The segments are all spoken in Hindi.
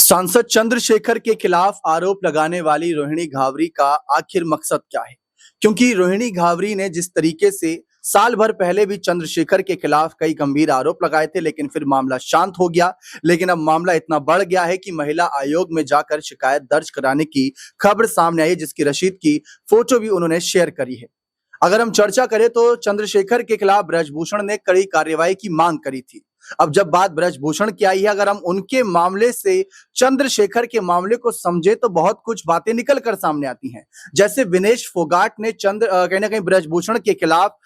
सांसद चंद्रशेखर के खिलाफ आरोप लगाने वाली रोहिणी घावरी का आखिर मकसद क्या है? क्योंकि रोहिणी घावरी ने जिस तरीके से साल भर पहले भी चंद्रशेखर के खिलाफ कई गंभीर आरोप लगाए थे, लेकिन फिर मामला शांत हो गया। लेकिन अब मामला इतना बढ़ गया है कि महिला आयोग में जाकर शिकायत दर्ज कराने की खबर सामने आई है, जिसकी रसीद की फोटो भी उन्होंने शेयर करी है। अगर हम चर्चा करें तो चंद्रशेखर के खिलाफ ब्रजभूषण ने कड़ी कार्रवाई की मांग करी थी। अब जब बात ब्रजभूषण की आई है, अगर हम उनके मामले से चंद्रशेखर के मामले को समझे तो बहुत कुछ बातें निकल कर सामने आती हैं। जैसे विनेश फोगाट ने कहीं ना कहीं ब्रजभूषण के खिलाफ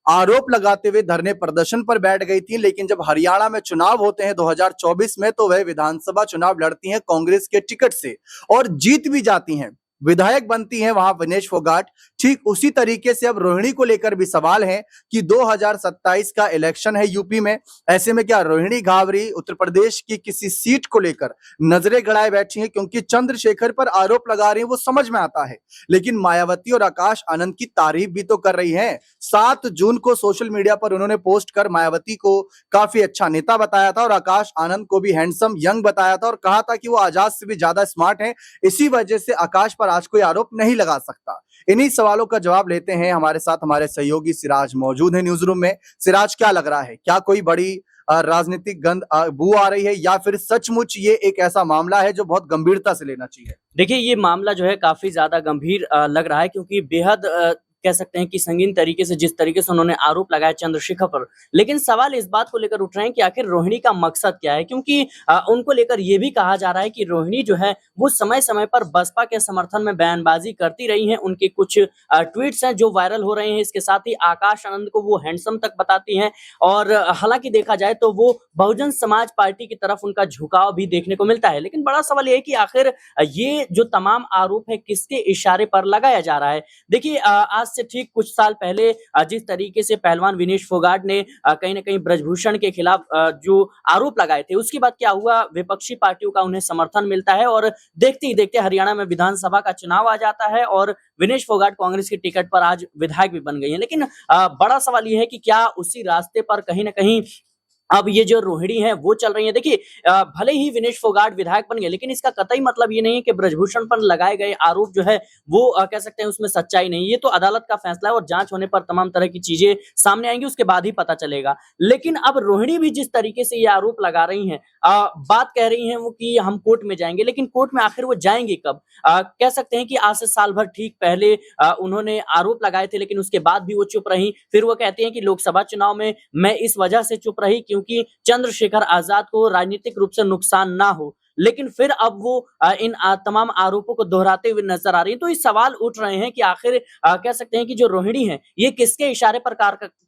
आरोप लगाते हुए धरने प्रदर्शन पर बैठ गई थी, लेकिन जब हरियाणा में चुनाव होते हैं 2024 में, तो वह विधानसभा चुनाव लड़ती हैं कांग्रेस के टिकट से और जीत भी जाती हैं, विधायक बनती हैं वहां विनेश फोगाट। ठीक उसी तरीके से अब रोहिणी को लेकर भी सवाल है कि 2027 का इलेक्शन है यूपी में। ऐसे में क्या रोहिणी घावरी उत्तर प्रदेश की किसी सीट को लेकर नजरें गड़ाए बैठी हैं? क्योंकि चंद्रशेखर पर आरोप लगा रही हैं, वो समझ में आता है, लेकिन मायावती और आकाश आनंद की तारीफ भी तो कर रही हैं। 7 जून को सोशल मीडिया पर उन्होंने पोस्ट कर मायावती को काफी अच्छा नेता बताया था और आकाश आनंद को भी हैंडसम यंग बताया था और कहा था कि वो आजाद से भी ज्यादा स्मार्ट है। इसी वजह से आकाश पर आज कोई आरोप नहीं लगा सकता। इन्हीं सवालों का जवाब लेते हैं। हमारे साथ हमारे सहयोगी सिराज मौजूद है न्यूज रूम में। सिराज, क्या लग रहा है, क्या कोई बड़ी राजनीतिक गंध बू आ रही है या फिर सचमुच ये एक ऐसा मामला है जो बहुत गंभीरता से लेना चाहिए? देखिए, ये मामला जो है काफी ज्यादा गंभीर लग रहा है, क्योंकि बेहद कह सकते हैं कि संगीन तरीके से जिस तरीके से उन्होंने आरोप लगाया चंद्रशेखर पर। लेकिन सवाल इस बात को लेकर उठ रहे हैं कि आखिर रोहिणी का मकसद क्या है, क्योंकि उनको लेकर यह भी कहा जा रहा है कि रोहिणी जो है वो समय समय पर बसपा के समर्थन में बयानबाजी करती रही हैं। उनके कुछ ट्वीट्स हैं जो वायरल हो रहे हैं। इसके साथ ही आकाश आनंद को वो हैंडसम तक बताती हैं और हालांकि देखा जाए तो वो बहुजन समाज पार्टी की तरफ उनका झुकाव भी देखने को मिलता है। लेकिन बड़ा सवाल यह है कि आखिर ये जो तमाम आरोप है किसके इशारे पर लगाया जा रहा है। देखिए, आज से ठीक कुछ साल पहले जिस तरीके से पहलवान विनेश फोगाट ने कहीं ना कहीं ब्रजभूषण के खिलाफ जो आरोप लगाए थे, उसके बाद क्या हुआ, विपक्षी पार्टियों का उन्हें समर्थन मिलता है और देखते ही देखते हरियाणा में विधानसभा का चुनाव आ जाता है और विनेश फोगाट कांग्रेस के टिकट पर आज विधायक भी बन गई है। लेकिन बड़ा सवाल यह है कि क्या उसी रास्ते पर कहीं ना कहीं अब ये जो रोहिणी है वो चल रही है। देखिए, भले ही विनेश फोगाट विधायक बन गए, लेकिन इसका कतई मतलब ये नहीं है कि ब्रजभूषण पर लगाए गए आरोप जो है वो कह सकते हैं उसमें सच्चाई नहीं। ये तो अदालत का फैसला है और जांच होने पर तमाम तरह की चीजें सामने आएंगी, उसके बाद ही पता चलेगा। लेकिन अब रोहिणी भी जिस तरीके से ये आरोप लगा रही हैं, बात कह रही हैं वो कि हम कोर्ट में जाएंगे, लेकिन कोर्ट में आखिर वो जाएंगे कब? कह सकते हैं कि आज से साल भर ठीक पहले उन्होंने आरोप लगाए थे, लेकिन उसके बाद भी वो चुप रही। फिर वो कहती हैं कि लोकसभा चुनाव में मैं इस वजह से चुप रही क्योंकि चंद्रशेखर आजाद को राजनीतिक रूप से नुकसान ना हो। लेकिन फिर अब वो इन तमाम आरोपों को दोहराते हुए नजर आ रही है। तो ये सवाल उठ रहे हैं कि आखिर कह सकते हैं कि जो रोहिणी है ये किसके इशारे पर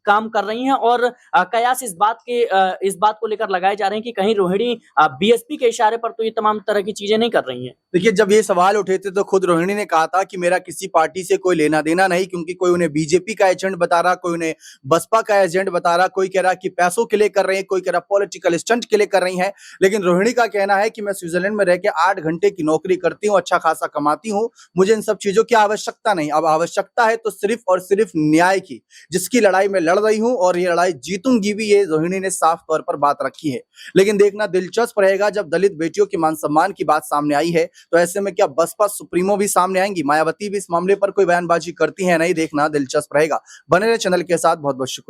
काम कर रही हैं और कयास इस बात को लेकर लगाए जा रहे हैं कि कहीं रोहिणी बीएसपी के इशारे पर तो ये तमाम तरह की चीजें नहीं कर रही हैं। देखिए, जब ये सवाल उठे थे तो खुद रोहिणी ने कहा था कि मेरा किसी पार्टी से कोई लेना देना नहीं, क्योंकि कोई उन्हें बीजेपी का एजेंट बता रहा, कोई उन्हें बसपा का एजेंट बता रहा, कोई कह रहा कि पैसों के लिए कर रहे हैं, कोई कह रहा पॉलिटिकल स्टंट के लिए कर रही हैं। लेकिन रोहिणी का कहना है कि मैं स्विट्जरलैंड में रह के 8 घंटे की नौकरी करती हूँ, अच्छा खासा कमाती हूँ, मुझे इन सब चीजों की आवश्यकता नहीं। अब आवश्यकता है तो सिर्फ और सिर्फ न्याय की, जिसकी लड़ाई मैं लड़ रही हूँ और ये लड़ाई जीतूंगी भी, ये रोहिणी ने साफ तौर पर बात रखी है। लेकिन देखना दिलचस्प रहेगा, जब दलित बेटियों के मान सम्मान की बात सामने आई है तो ऐसे में क्या बसपा सुप्रीमो भी सामने आएंगी? मायावती भी इस मामले पर कोई बयानबाजी करती है? नहीं, देखना दिलचस्प रहेगा। बने रहे चैनल के साथ। बहुत बहुत शुक्रिया।